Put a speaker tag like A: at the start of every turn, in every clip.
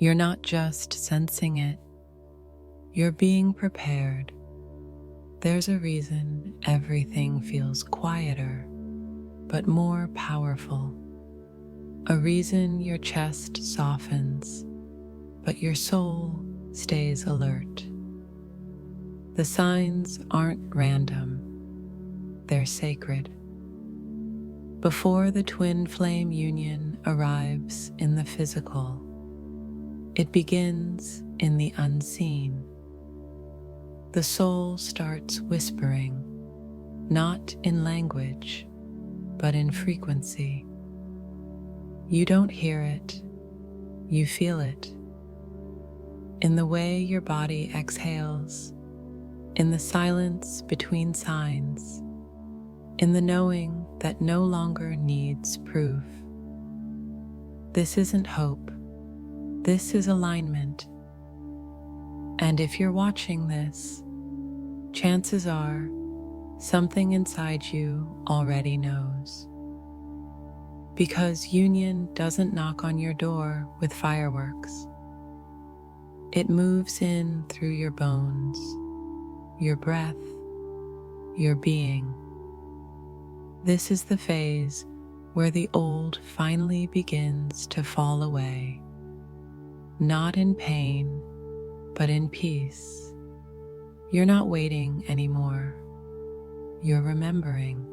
A: You're not just sensing it, you're being prepared. There's a reason everything feels quieter, but more powerful. A reason your chest softens, but your soul stays alert. The signs aren't random, they're sacred. Before the twin flame union arrives in the physical, it begins in the unseen. The soul starts whispering, not in language, but in frequency. You don't hear it, you feel it. In the way your body exhales, in the silence between signs, in the knowing that no longer needs proof. This isn't hope, this is alignment. And if you're watching this, chances are something inside you already knows. Because union doesn't knock on your door with fireworks. It moves in through your bones, your breath, your being. This is the phase where the old finally begins to fall away, not in pain, but in peace. You're not waiting anymore, you're remembering.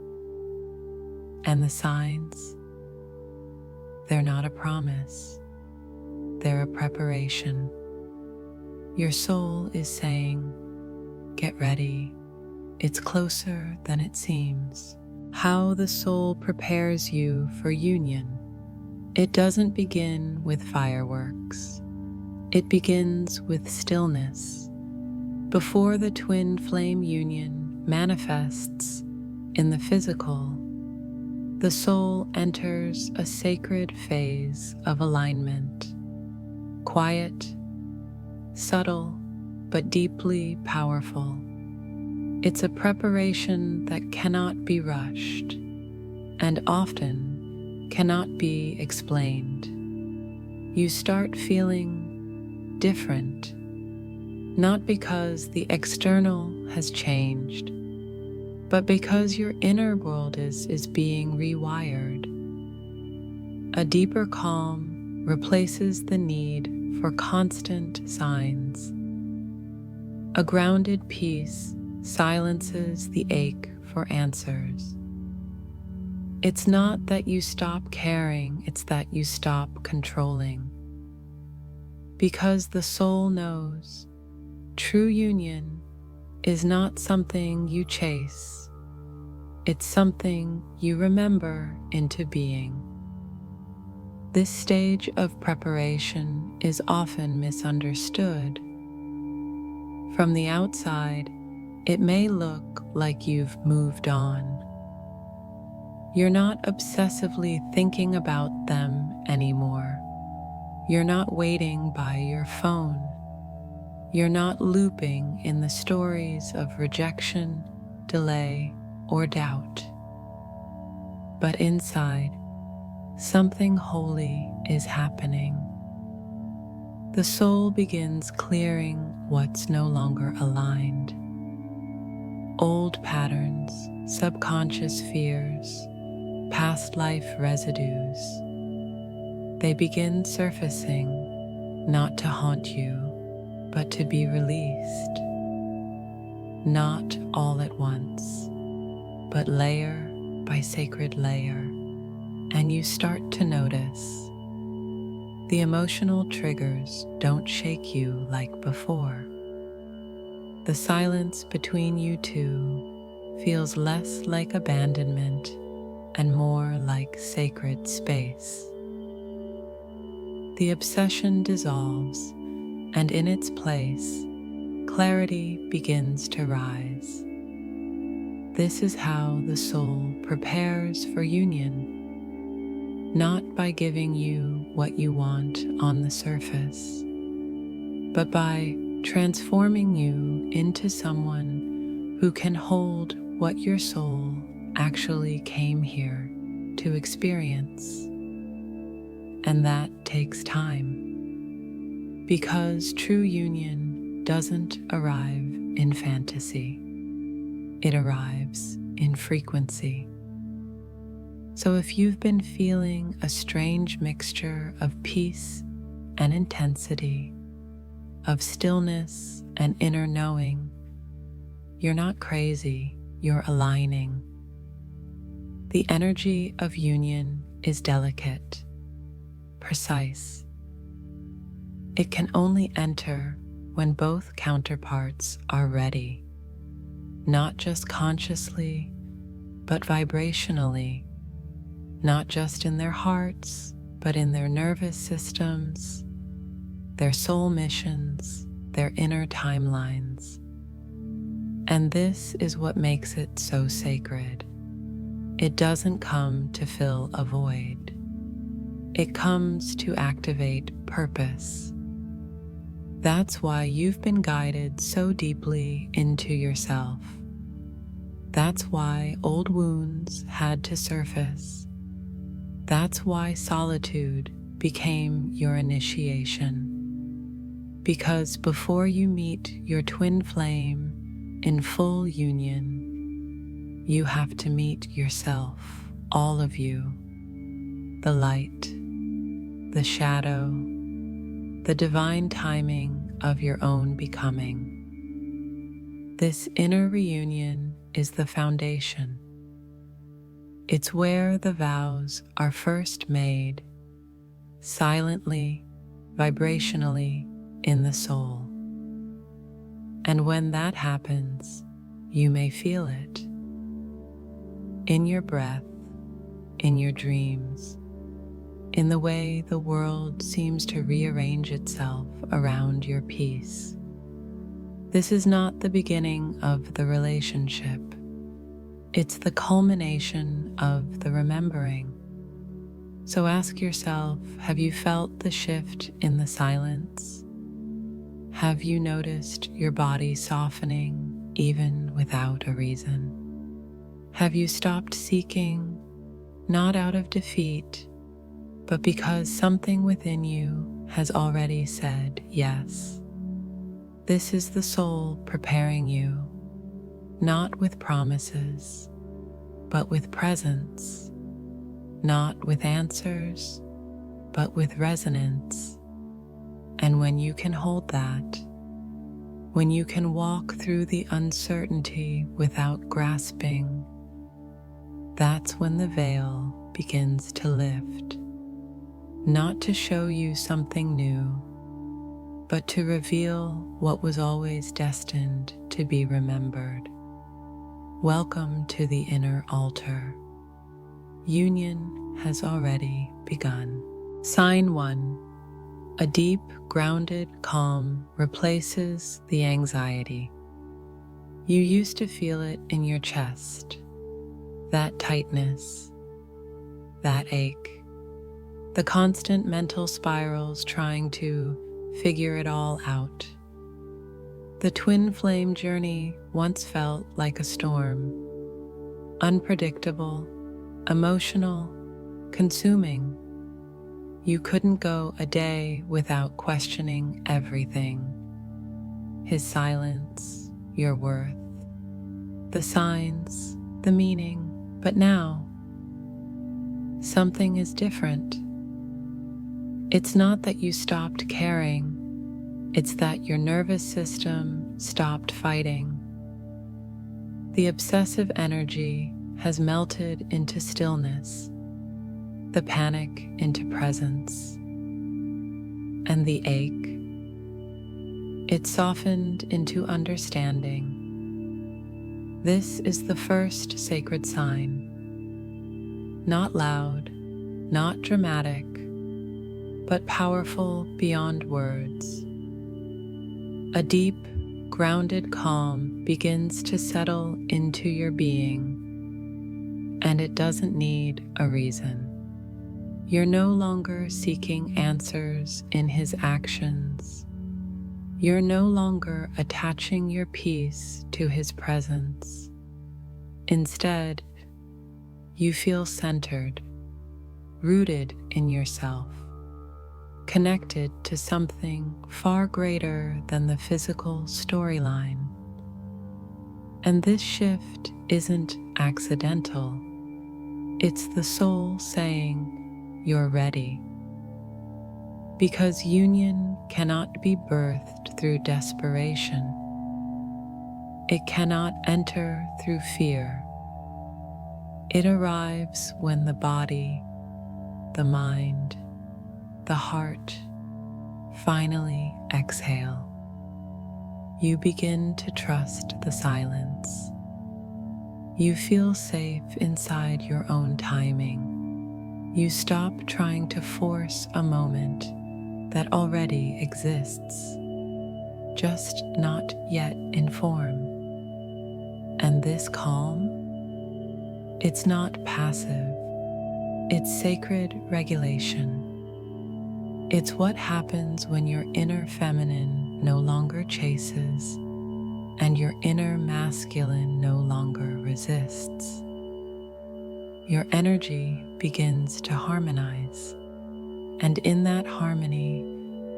A: And the signs, they're not a promise, they're a preparation. Your soul is saying, get ready, it's closer than it seems. How the soul prepares you for union. It doesn't begin with fireworks. It begins with stillness. Before the twin flame union manifests in the physical, the soul enters a sacred phase of alignment. Quiet, subtle, but deeply powerful. It's a preparation that cannot be rushed and often cannot be explained. You start feeling different, not because the external has changed, but because your inner world is being rewired. A deeper calm replaces the need for constant signs. A grounded peace silences the ache for answers. It's not that you stop caring, it's that you stop controlling. Because the soul knows true union is not something you chase, it's something you remember into being. This stage of preparation is often misunderstood. From the outside, it may look like you've moved on. You're not obsessively thinking about them anymore. You're not waiting by your phone. You're not looping in the stories of rejection, delay, or doubt. But inside, something holy is happening. The soul begins clearing what's no longer aligned. Old patterns, subconscious fears, past life residues. They begin surfacing, not to haunt you, but to be released. Not all at once, but layer by sacred layer. And you start to notice the emotional triggers don't shake you like before. The silence between you two feels less like abandonment and more like sacred space. The obsession dissolves, and in its place, clarity begins to rise. This is how the soul prepares for union, not by giving you what you want on the surface, but by transforming you into someone who can hold what your soul actually came here to experience. And that takes time. Because true union doesn't arrive in fantasy, it arrives in frequency. So if you've been feeling a strange mixture of peace and intensity, of stillness and inner knowing, you're not crazy, you're aligning. The energy of union is delicate, precise. It can only enter when both counterparts are ready, not just consciously, but vibrationally, not just in their hearts, but in their nervous systems, their soul missions, their inner timelines. And this is what makes it so sacred. It doesn't come to fill a void. It comes to activate purpose. That's why you've been guided so deeply into yourself. That's why old wounds had to surface. That's why solitude became your initiation. Because before you meet your twin flame in full union, you have to meet yourself, all of you, the light, the shadow, the divine timing of your own becoming. This inner reunion is the foundation. It's where the vows are first made, silently, vibrationally, in the soul. And when that happens, you may feel it in your breath, in your dreams, in the way the world seems to rearrange itself around your peace. This is not the beginning of the relationship. It's the culmination of the remembering. So ask yourself, have you felt the shift in the silence? Have you noticed your body softening even without a reason? Have you stopped seeking, not out of defeat, but because something within you has already said yes? This is the soul preparing you, not with promises, but with presence, not with answers, but with resonance. And when you can hold that, when you can walk through the uncertainty without grasping, that's when the veil begins to lift, not to show you something new, but to reveal what was always destined to be remembered. Welcome to the inner altar. Union has already begun. Sign 1. A deep, grounded calm replaces the anxiety. You used to feel it in your chest, that tightness, that ache, the constant mental spirals trying to figure it all out. The twin flame journey once felt like a storm, unpredictable, emotional, consuming. You couldn't go a day without questioning everything. His silence, your worth, the signs, the meaning. But now, something is different. It's not that you stopped caring, it's that your nervous system stopped fighting. The obsessive energy has melted into stillness, the panic into presence, and the ache, it softened into understanding. This is the first sacred sign. Not loud, not dramatic, but powerful beyond words. A deep, grounded calm begins to settle into your being, and it doesn't need a reason. You're no longer seeking answers in his actions. You're no longer attaching your peace to his presence. Instead, you feel centered, rooted in yourself. connected to something far greater than the physical storyline. And this shift isn't accidental. It's the soul saying, "You're ready." Because union cannot be birthed through desperation. It cannot enter through fear. It arrives when the body, the mind, the heart finally exhale. You begin to trust the silence. You feel safe inside your own timing. You stop trying to force a moment that already exists, just not yet in form. And this calm, it's not passive, it's sacred regulation. It's what happens when your inner feminine no longer chases and your inner masculine no longer resists. Your energy begins to harmonize, and in that harmony,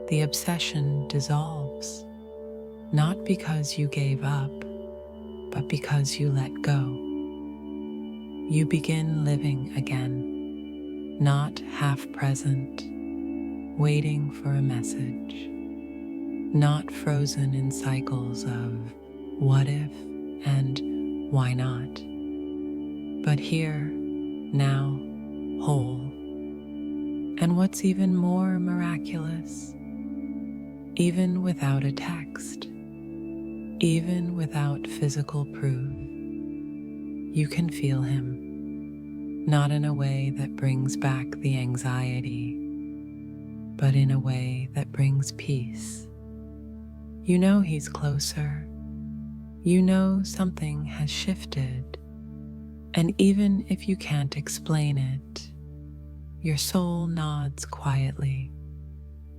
A: the obsession dissolves, not because you gave up, but because you let go. You begin living again, not half present, waiting for a message, not frozen in cycles of what if and why not, but here, now, whole. And what's even more miraculous, even without a text, even without physical proof, you can feel him, not in a way that brings back the anxiety, but in a way that brings peace. You know he's closer. You know something has shifted. And even if you can't explain it, your soul nods quietly.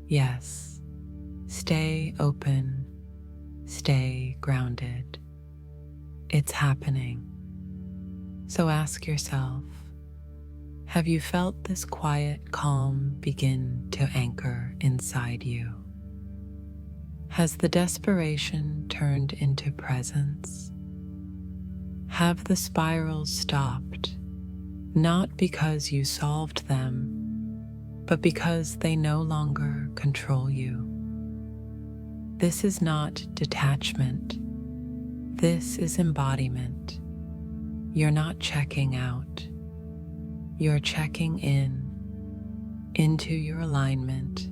A: Yes, stay open, stay grounded. It's happening. So ask yourself, have you felt this quiet calm begin to anchor inside you? Has the desperation turned into presence? Have the spirals stopped, not because you solved them, but because they no longer control you? This is not detachment. This is embodiment. You're not checking out. You're checking in, into your alignment,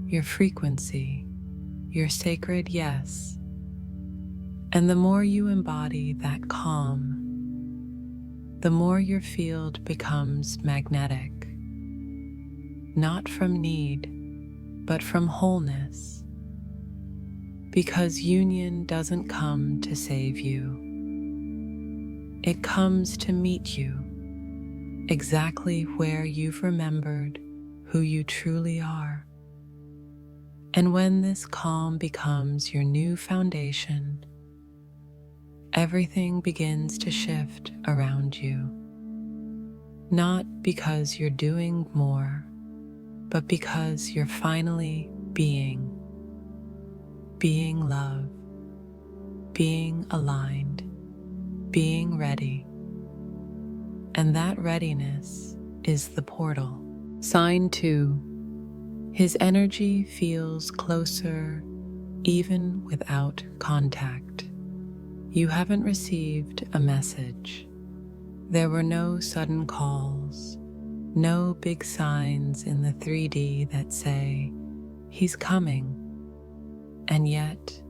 A: your frequency, your sacred yes. And the more you embody that calm, the more your field becomes magnetic, not from need, but from wholeness. Because union doesn't come to save you. It comes to meet you exactly where you've remembered who you truly are. And when this calm becomes your new foundation, everything begins to shift around you. Not because you're doing more, but because you're finally being love, being aligned, being ready. And that readiness is the portal. Sign 2. His energy feels closer even without contact. You haven't received a message. There were no sudden calls, no big signs in the 3D that say, "He's coming." And yet,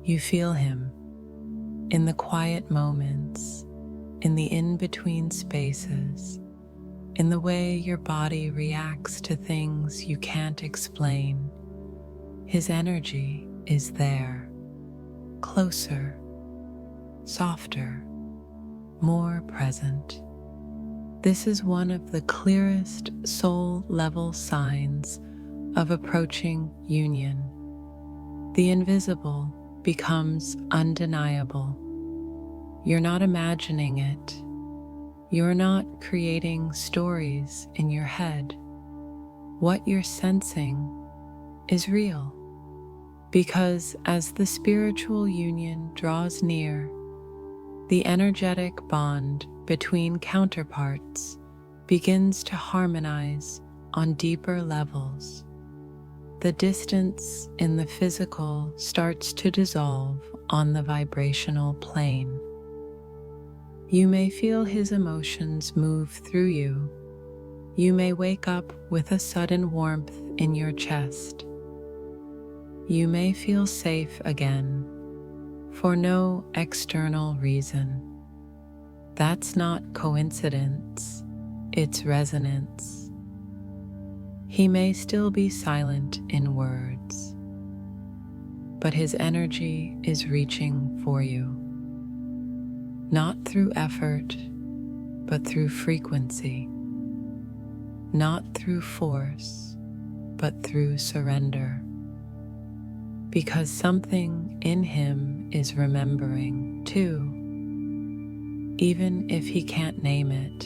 A: you feel him in the quiet moments, in the in-between spaces, in the way your body reacts to things you can't explain. His energy is there, closer, softer, more present. This is one of the clearest soul-level signs of approaching union. The invisible becomes undeniable. You're not imagining it. You're not creating stories in your head. what you're sensing is real. Because as the spiritual union draws near, the energetic bond between counterparts begins to harmonize on deeper levels. The distance in the physical starts to dissolve on the vibrational plane. You may feel his emotions move through you. You may wake up with a sudden warmth in your chest. You may feel safe again for no external reason. That's not coincidence, it's resonance. He may still be silent in words, but his energy is reaching for you, not through effort, but through frequency, not through force, but through surrender. Because something in him is remembering too, even if he can't name it,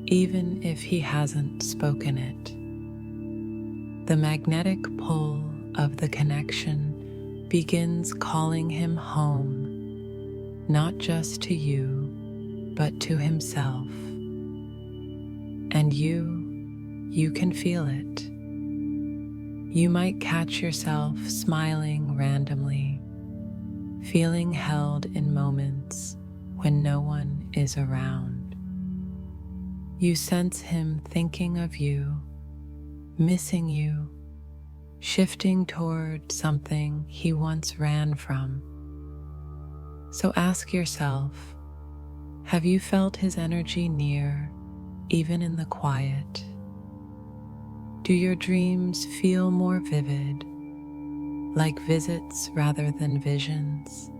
A: even if he hasn't spoken it. The magnetic pull of the connection begins calling him home, not just to you, but to himself. And you can feel it. You might catch yourself smiling randomly, feeling held in moments when no one is around. You sense him thinking of you, missing you, shifting toward something he once ran from. So ask yourself, have you felt his energy near, even in the quiet? Do your dreams feel more vivid, like visits rather than visions?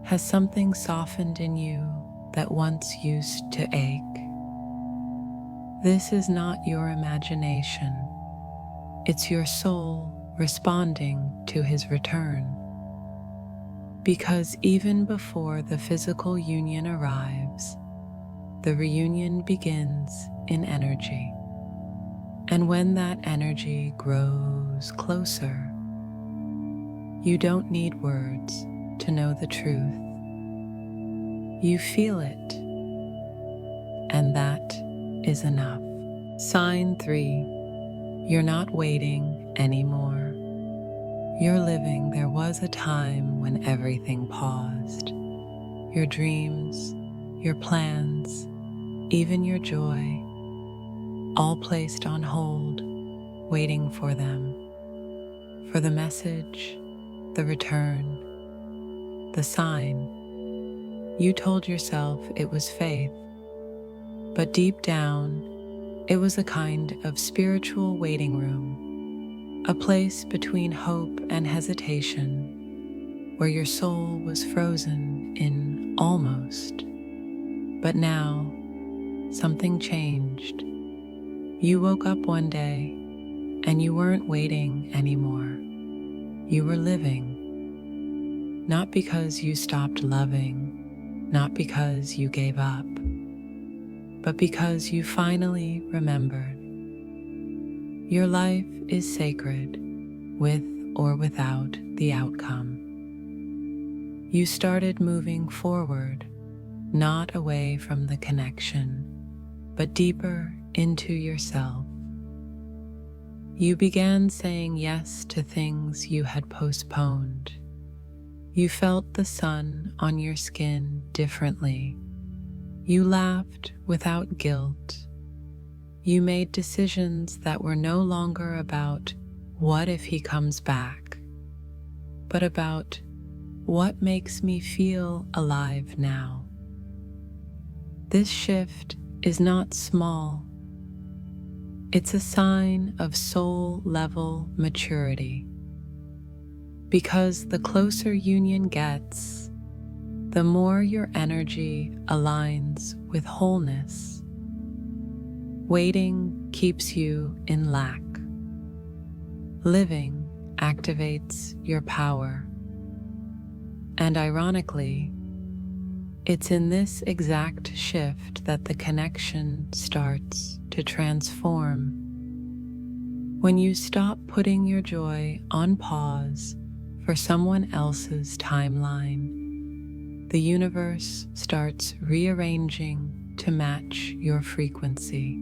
A: Has something softened in you that once used to ache? This is not your imagination. It's your soul responding to his return. Because even before the physical union arrives, the reunion begins in energy. And when that energy grows closer, you don't need words to know the truth. You feel it, and that is enough. Sign 3. You're not waiting anymore. You're living. There was a time when everything paused. Your dreams, your plans, even your joy, all placed on hold, waiting for them, for the message, the return, the sign. You told yourself it was faith, but deep down, it was a kind of spiritual waiting room, a place between hope and hesitation, where your soul was frozen in almost. But now, something changed. You woke up one day, and you weren't waiting anymore. You were living, not because you stopped loving, not because you gave up, but because you finally remembered. Your life is sacred, with or without the outcome. You started moving forward, not away from the connection, but deeper into yourself. You began saying yes to things you had postponed. You felt the sun on your skin differently. You laughed without guilt. You made decisions that were no longer about what if he comes back, but about what makes me feel alive now. This shift is not small. It's a sign of soul-level maturity. Because the closer union gets, the more your energy aligns with wholeness. Waiting keeps you in lack. Living activates your power. And ironically, it's in this exact shift that the connection starts to transform. When you stop putting your joy on pause for someone else's timeline, the universe starts rearranging to match your frequency.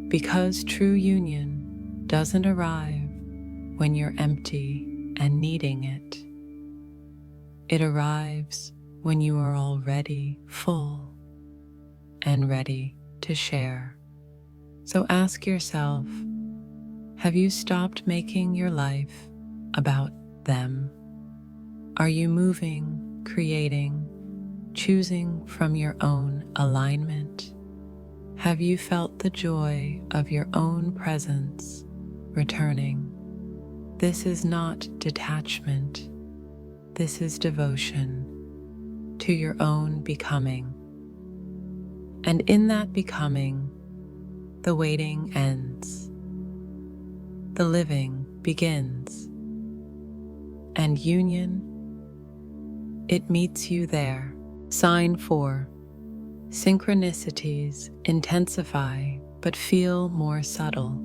A: Because true union doesn't arrive when you're empty and needing it. It arrives when you are already full and ready to share. So ask yourself, have you stopped making your life about them? Are you moving, creating, choosing from your own alignment? Have you felt the joy of your own presence returning? This is not detachment. This is devotion to your own becoming. And in that becoming, the waiting ends. The living begins. And union, it meets you there. Sign 4. Synchronicities intensify but feel more subtle.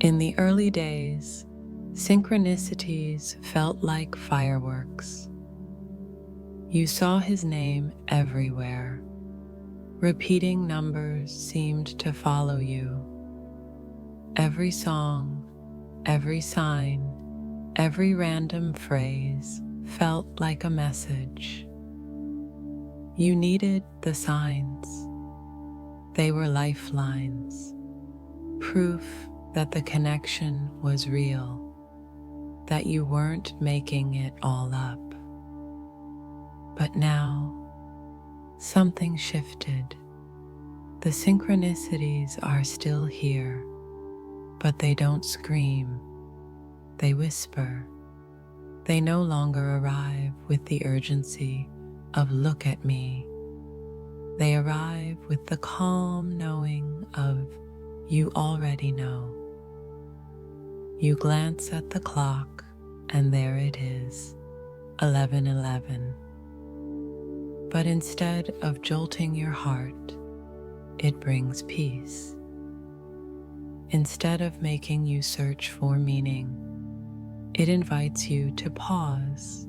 A: In the early days, synchronicities felt like fireworks. You saw his name everywhere. Repeating numbers seemed to follow you. Every song, every sign, every random phrase felt like a message. You needed the signs. They were lifelines, proof that the connection was real, that you weren't making it all up. But now, something shifted. The synchronicities are still here, but they don't scream. They whisper. They no longer arrive with the urgency of "look at me." They arrive with the calm knowing of "you already know." You glance at the clock, and there it is, 11:11. But instead of jolting your heart, it brings peace. Instead of making you search for meaning, it invites you to pause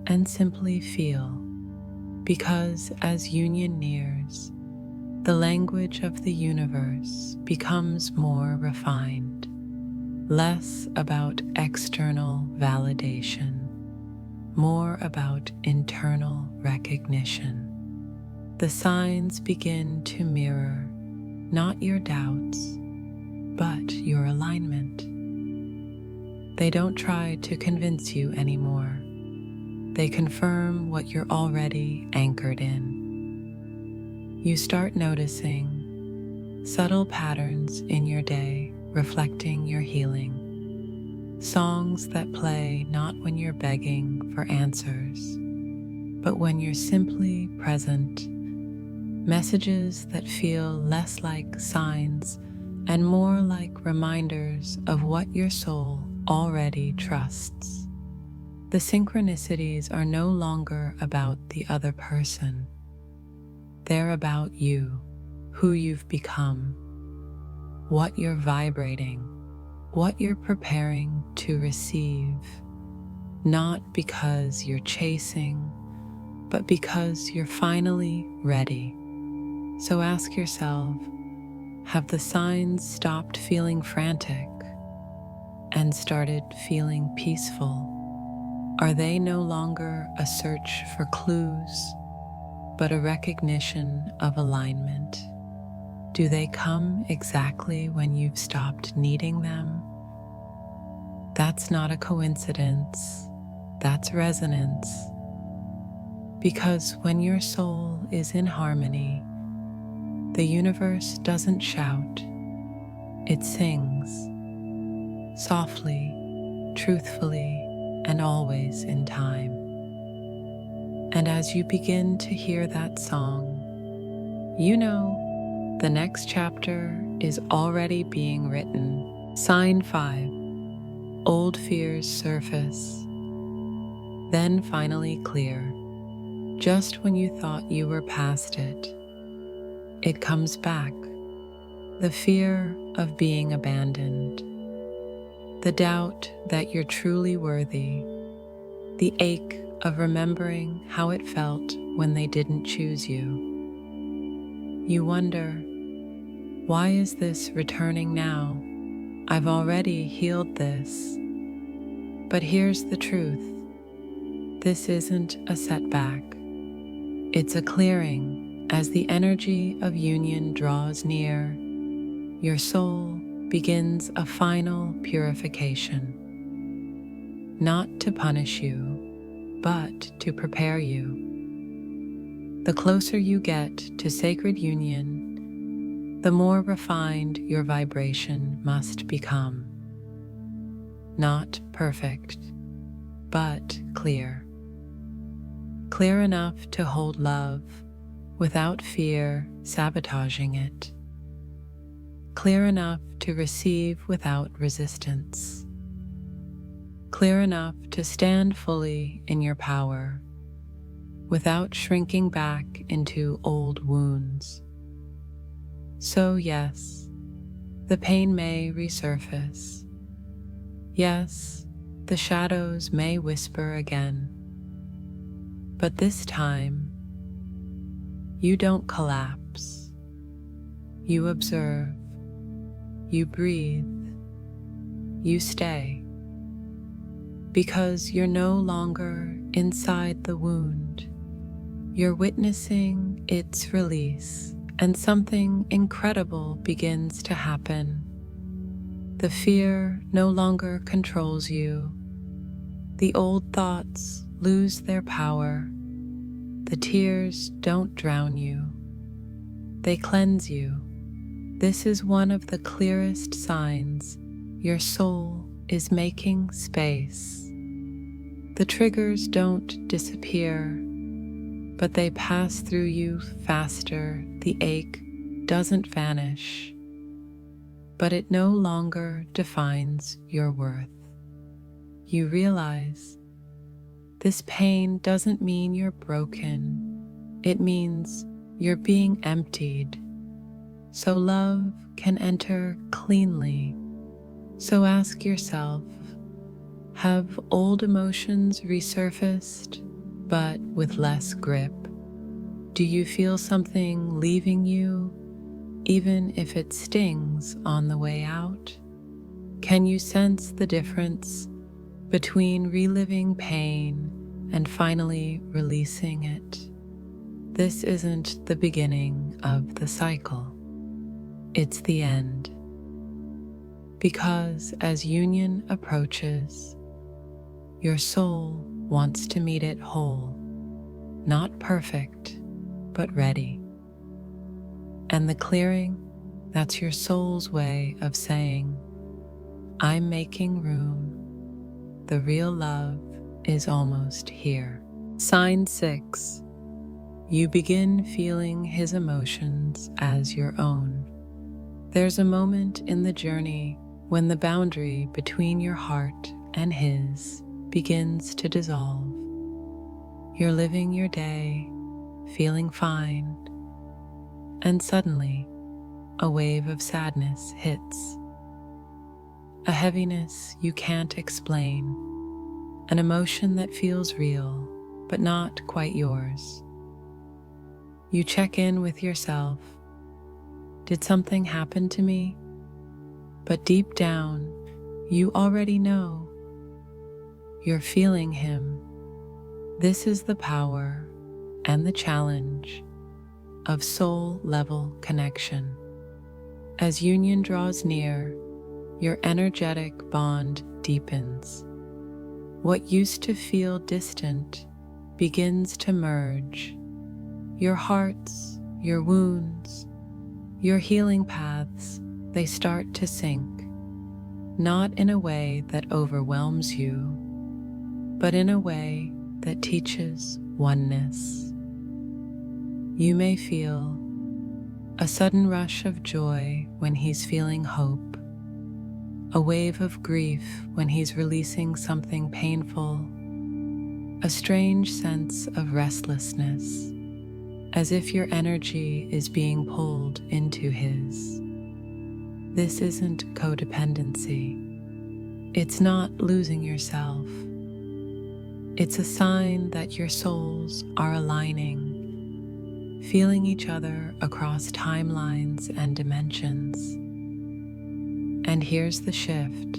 A: and simply feel, because as union nears, the language of the universe becomes more refined, less about external validation, more about internal recognition. The signs begin to mirror not your doubts, but your alignment. They don't try to convince you anymore. They confirm what you're already anchored in. You start noticing subtle patterns in your day reflecting your healing. Songs that play not when you're begging for answers, but when you're simply present. Messages that feel less like signs and more like reminders of what your soul already trusts. The synchronicities are no longer about the other person. They're about you, who you've become, what you're vibrating, what you're preparing to receive, not because you're chasing, but because you're finally ready. So ask yourself, have the signs stopped feeling frantic and started feeling peaceful? Are they no longer a search for clues, but a recognition of alignment? Do they come exactly when you've stopped needing them? That's not a coincidence, that's resonance. Because when your soul is in harmony, the universe doesn't shout, it sings, softly, truthfully, and always in time. And as you begin to hear that song, you know the next chapter is already being written. Sign 5. Old fears surface, then finally clear, just when you thought you were past it. it comes back. The fear of being abandoned, the doubt that you're truly worthy, the ache of remembering how it felt when they didn't choose you. You wonder, why is this returning now? I've already healed this. But here's the truth. This isn't a setback. It's a clearing. As the energy of union draws near, your soul begins a final purification. Not to punish you, but to prepare you. The closer you get to sacred union, the more refined your vibration must become. Not perfect, but clear. Clear enough to hold love without fear sabotaging it. Clear enough to receive without resistance. Clear enough to stand fully in your power without shrinking back into old wounds. So yes, the pain may resurface. Yes, the shadows may whisper again. But this time, you don't collapse. You observe. You breathe. You stay. Because you're no longer inside the wound. You're witnessing its release, and something incredible begins to happen. The fear no longer controls you. The old thoughts lose their power. The tears don't drown you. They cleanse you. This is one of the clearest signs your soul is making space. The triggers don't disappear, but they pass through you faster. The ache doesn't vanish, but it no longer defines your worth. You realize this pain doesn't mean you're broken. It means you're being emptied, so love can enter cleanly. So ask yourself, have old emotions resurfaced, but with less grip? Do you feel something leaving you, even if it stings on the way out? Can you sense the difference between reliving pain and finally releasing it? This isn't the beginning of the cycle. It's the end. Because as union approaches, your soul wants to meet it whole, not perfect, but ready. And the clearing, that's your soul's way of saying, I'm making room. The real love is almost here. Sign 6. You begin feeling his emotions as your own. There's a moment in the journey when the boundary between your heart and his begins to dissolve. You're living your day, feeling fine, and suddenly a wave of sadness hits. A heaviness you can't explain, an emotion that feels real, but not quite yours. You check in with yourself. Did something happen to me? But deep down, you already know. You're feeling him. This is the power and the challenge of soul-level connection. As union draws near, your energetic bond deepens. What used to feel distant begins to merge. Your hearts, your wounds, your healing paths, they start to sync, not in a way that overwhelms you, but in a way that teaches oneness. You may feel a sudden rush of joy when he's feeling hope, a wave of grief when he's releasing something painful, a strange sense of restlessness as if your energy is being pulled into his. This isn't codependency. It's not losing yourself. It's a sign that your souls are aligning, feeling each other across timelines and dimensions. And here's the shift.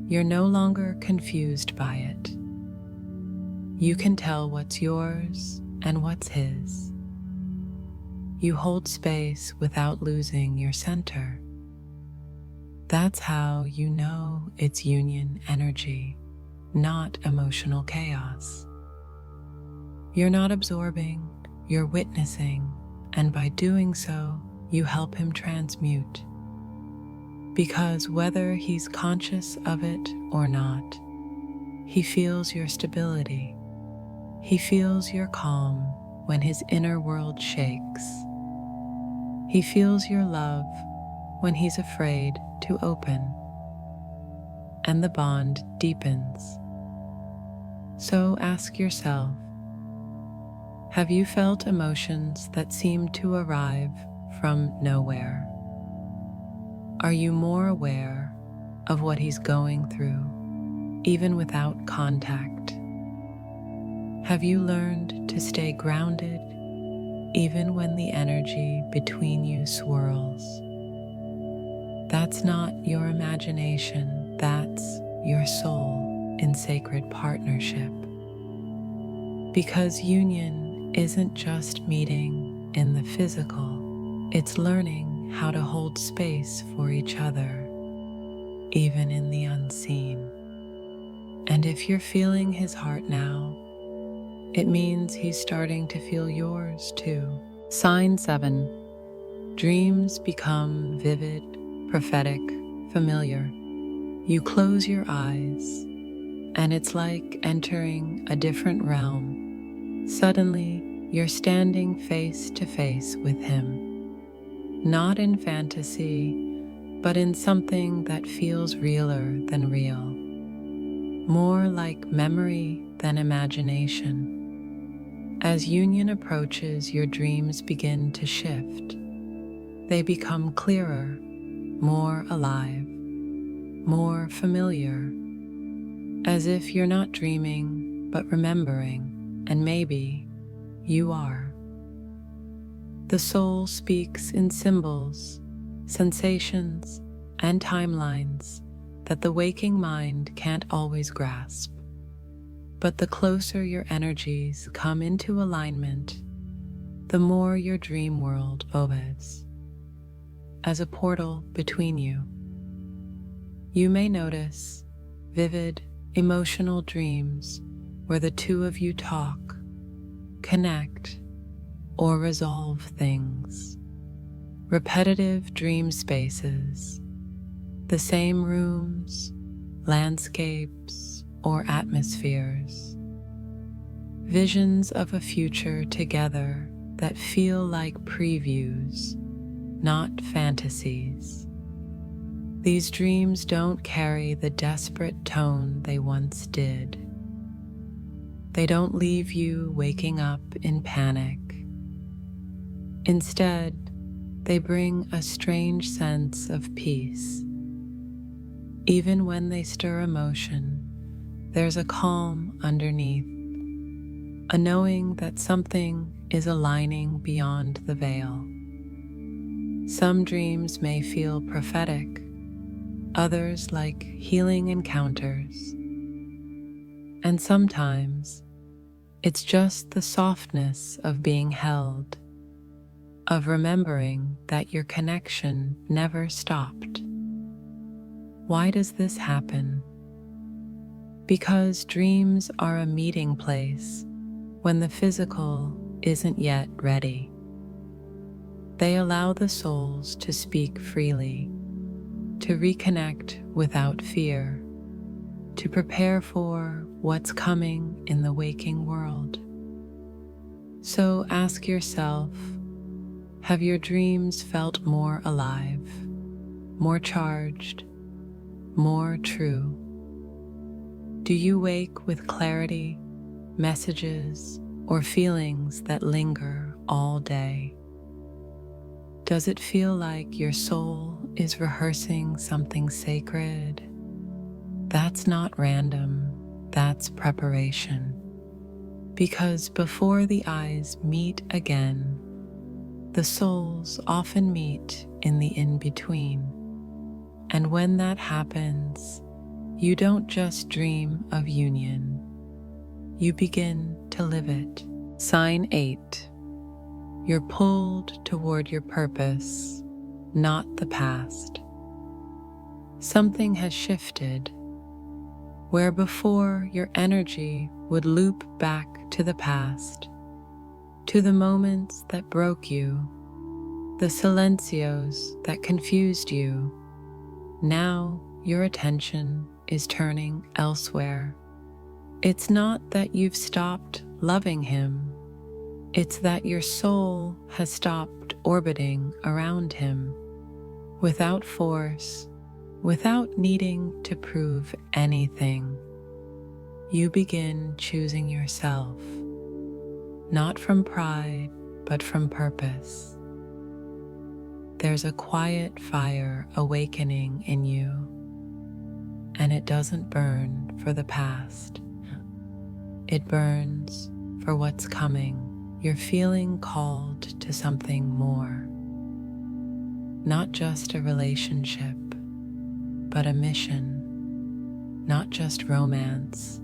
A: You're no longer confused by it. You can tell what's yours and what's his. You hold space without losing your center. That's how you know it's union energy, not emotional chaos. You're not absorbing, you're witnessing, and by doing so, you help him transmute. Because whether he's conscious of it or not, he feels your stability. He feels your calm when his inner world shakes. He feels your love when he's afraid to open, and the bond deepens. So ask yourself, have you felt emotions that seem to arrive from nowhere? Are you more aware of what he's going through, even without contact? Have you learned to stay grounded even when the energy between you swirls? That's not your imagination, that's your soul in sacred partnership. Because union isn't just meeting in the physical, it's learning how to hold space for each other, even in the unseen. And if you're feeling his heart now, it means he's starting to feel yours too. Sign 7. Dreams become vivid, prophetic, familiar. You close your eyes, and it's like entering a different realm. Suddenly, you're standing face to face with him. Not in fantasy, but in something that feels realer than real. More like memory than imagination. As union approaches, your dreams begin to shift. They become clearer, more alive, more familiar, as if you're not dreaming, but remembering, and maybe you are. The soul speaks in symbols, sensations, and timelines that the waking mind can't always grasp. But the closer your energies come into alignment, the more your dream world opens as a portal between you. You may notice vivid, emotional dreams where the two of you talk, connect, or resolve things. Repetitive dream spaces, the same rooms, landscapes, or atmospheres. Visions of a future together that feel like previews, not fantasies. These dreams don't carry the desperate tone they once did. They don't leave you waking up in panic. Instead, they bring a strange sense of peace. Even when they stir emotion, there's a calm underneath, a knowing that something is aligning beyond the veil. Some dreams may feel prophetic, others like healing encounters, and sometimes it's just the softness of being held, of remembering that your connection never stopped. Why does this happen? Because dreams are a meeting place when the physical isn't yet ready. They allow the souls to speak freely, to reconnect without fear, to prepare for what's coming in the waking world. So ask yourself, have your dreams felt more alive, more charged, more true? Do you wake with clarity, messages, or feelings that linger all day? Does it feel like your soul is rehearsing something sacred? That's not random, that's preparation. Because before the eyes meet again, the souls often meet in the in-between. And when that happens, you don't just dream of union, you begin to live it. Sign 8. You're pulled toward your purpose, not the past. Something has shifted. Where before your energy would loop back to the past, to the moments that broke you, the silencios that confused you, now your attention is turning elsewhere. It's not that you've stopped loving him, it's that your soul has stopped orbiting around him, without force, without needing to prove anything. You begin choosing yourself, not from pride, but from purpose. There's a quiet fire awakening in you, and it doesn't burn for the past. It burns for what's coming. You're feeling called to something more. Not just a relationship, but a mission. Not just romance,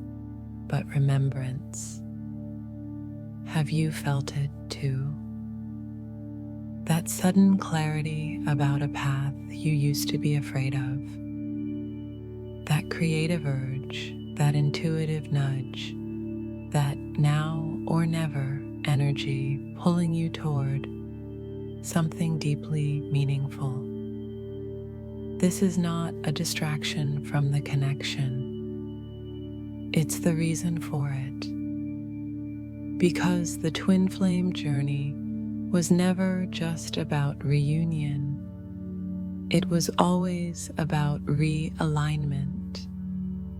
A: but remembrance. Have you felt it too? That sudden clarity about a path you used to be afraid of. That creative urge, that intuitive nudge, that now or never energy pulling you toward something deeply meaningful. This is not a distraction from the connection. It's the reason for it. Because the twin flame journey was never just about reunion. It was always about realignment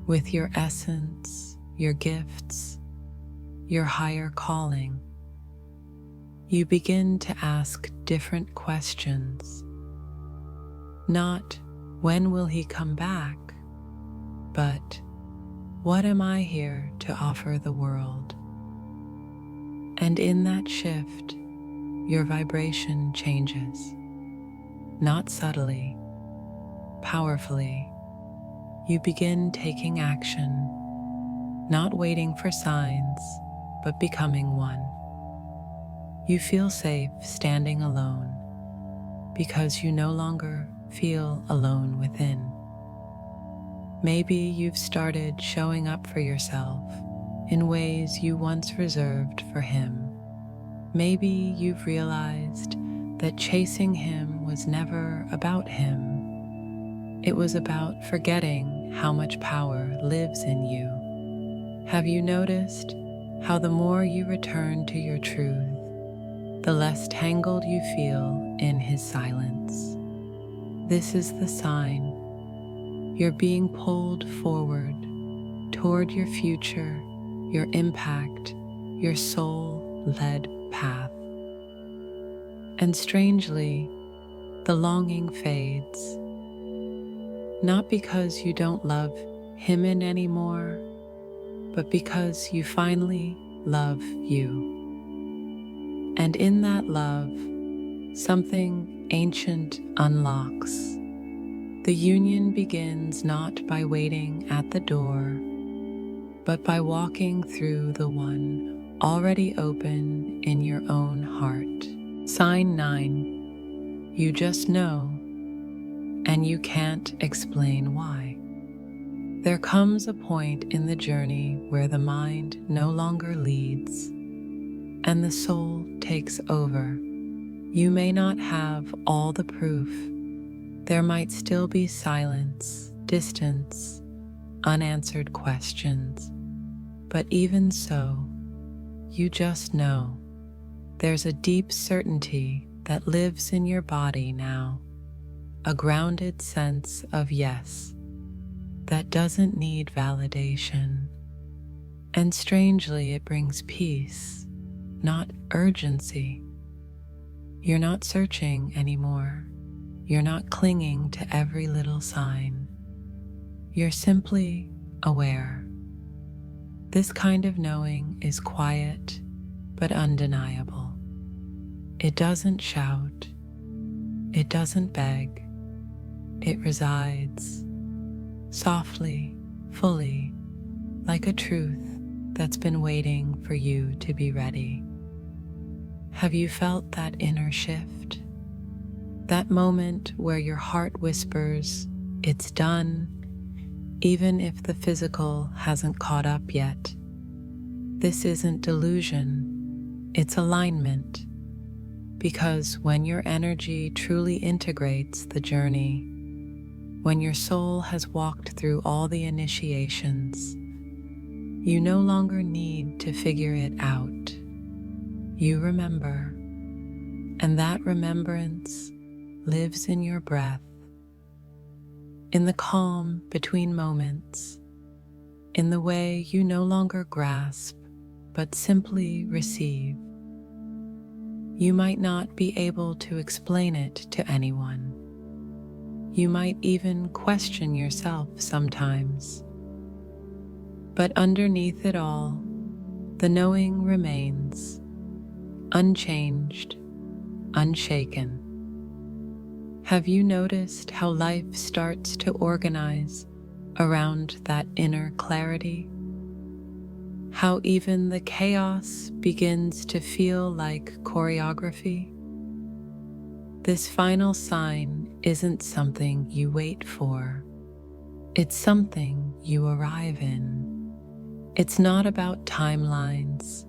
A: with your essence, your gifts, your higher calling. You begin to ask different questions. Not, when will he come back? But, what am I here to offer the world? And in that shift, your vibration changes. Not subtly, powerfully. You begin taking action, not waiting for signs, but becoming one. You feel safe standing alone because you no longer feel alone within. Maybe you've started showing up for yourself in ways you once reserved for him. Maybe you've realized that chasing him was never about him. It was about forgetting how much power lives in you. Have you noticed how the more you return to your truth, the less tangled you feel in his silence? This is the sign. You're being pulled forward toward your future, your impact, your soul-led path. And strangely, the longing fades. Not because you don't love him anymore, but because you finally love you. And in that love, something ancient unlocks. The union begins not by waiting at the door, but by walking through the one already open in your own heart. Sign 9. You just know, and you can't explain why. There comes a point in the journey where the mind no longer leads, and the soul takes over. You may not have all the proof. There might still be silence, distance, unanswered questions. But even so, you just know. There's a deep certainty that lives in your body now, a grounded sense of yes that doesn't need validation. And strangely, it brings peace, not urgency. You're not searching anymore. You're not clinging to every little sign. You're simply aware. This kind of knowing is quiet but undeniable. It doesn't shout. It doesn't beg. It resides softly, fully, like a truth that's been waiting for you to be ready. Have you felt that inner shift? That moment where your heart whispers, "It's done," even if the physical hasn't caught up yet. This isn't delusion, it's alignment. Because when your energy truly integrates the journey, when your soul has walked through all the initiations, you no longer need to figure it out. You remember, and that remembrance lives in your breath, in the calm between moments, in the way you no longer grasp, but simply receive. You might not be able to explain it to anyone. You might even question yourself sometimes. But underneath it all, the knowing remains, unchanged, unshaken. Have you noticed how life starts to organize around that inner clarity? How even the chaos begins to feel like choreography? This final sign isn't something you wait for. It's something you arrive in. It's not about timelines.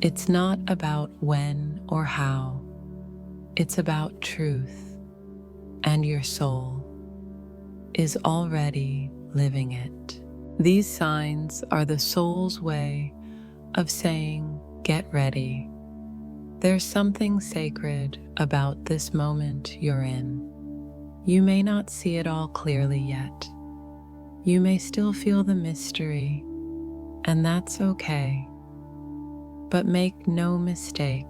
A: It's not about when or how. It's about truth, and your soul is already living it. These signs are the soul's way of saying, "Get ready." There's something sacred about this moment you're in. You may not see it all clearly yet. You may still feel the mystery, and that's okay. But make no mistake,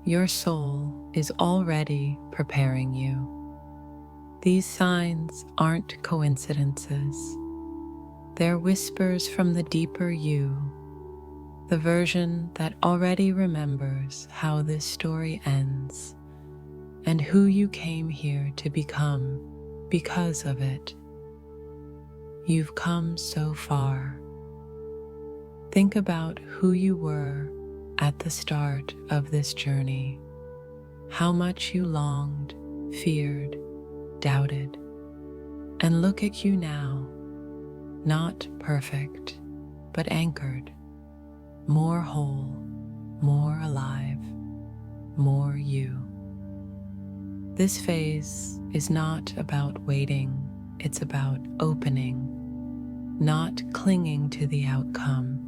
A: your soul is already preparing you. These signs aren't coincidences. They're whispers from the deeper you, the version that already remembers how this story ends and who you came here to become because of it. You've come so far. Think about who you were at the start of this journey, how much you longed, feared, doubted, and look at you now, not perfect, but anchored, more whole, more alive, more you. This phase is not about waiting, it's about opening, not clinging to the outcome,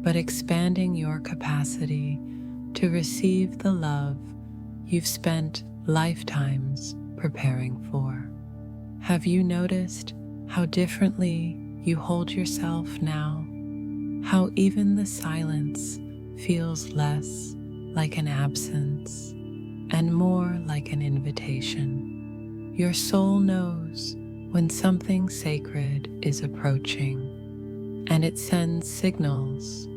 A: but expanding your capacity to receive the love you've spent lifetimes preparing for. Have you noticed how differently you hold yourself now? How even the silence feels less like an absence and more like an invitation. Your soul knows when something sacred is approaching, and it sends signals,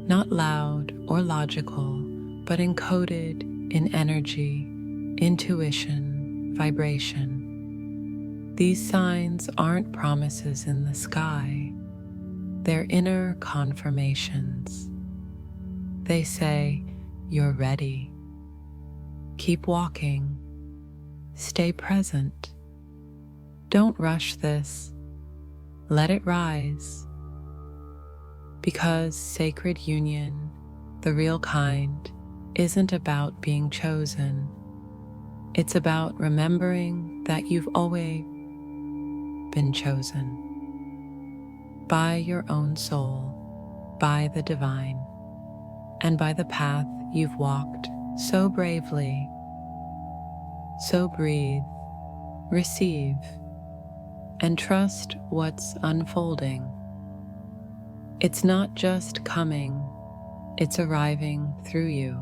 A: not loud or logical, but encoded in energy, intuition, vibration. These signs aren't promises in the sky. They're inner confirmations. They say, "You're ready. Keep walking. Stay present. Don't rush this. Let it rise." Because sacred union, the real kind, isn't about being chosen. It's about remembering that you've always been chosen by your own soul, by the divine, and by the path you've walked so bravely. So breathe, receive, and trust what's unfolding. It's not just coming, it's arriving through you.